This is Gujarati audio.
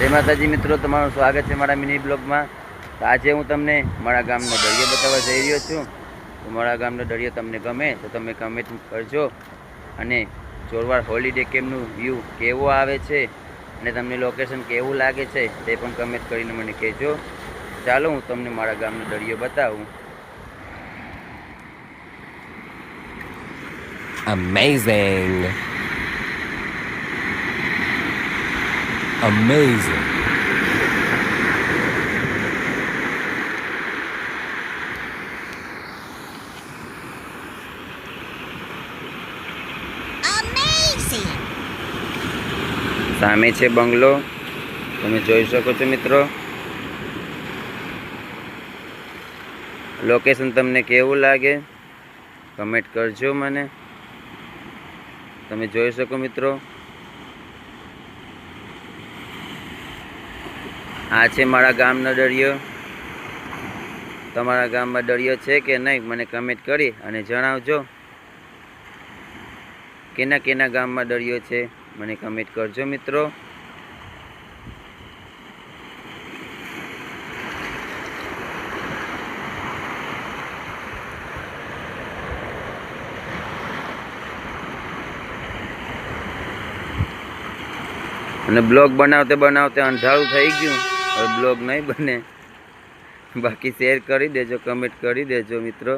જય માતાજી મિત્રો, તમારું સ્વાગત છે મારા મિની બ્લોગમાં। તો આજે હું તમને મારા ગામનો દરિયો બતાવવા જઈ રહ્યો છું। તો મારા ગામનો દરિયો તમને ગમે તો તમે કમેન્ટ કરજો, અને ચોરવાડ હોલિડે કેમ્પનું વ્યૂ કેવો આવે છે અને તમને લોકેશન કેવું લાગે છે તે પણ કમેન્ટ કરીને મને કહેજો। ચાલો હું તમને મારા ગામનો દરિયો બતાવું। Amazing. Amazing. Amazing. સામે છે બંગલો, તમે જોઈ શકો છો મિત્રો। લોકેશન તમને કેવું લાગે કમેન્ટ કરજો મને। તમે જોઈ શકો મિત્રો, આ છે મારા ગામનો દરિયો। તમારા ગામમાં દરિયો છે કે નહીં મને કમેન્ટ કરી અને જણાવજો। કેના કેના ગામમાં દરિયો છે મને કમેન્ટ કરજો મિત્રો। અને બ્લોગ બનાવતે બનાવતે અંધારું થઈ ગયું, હવે બ્લોગ નહીં બને। બાકી શેર કરી દેજો, કમેન્ટ કરી દેજો મિત્રો।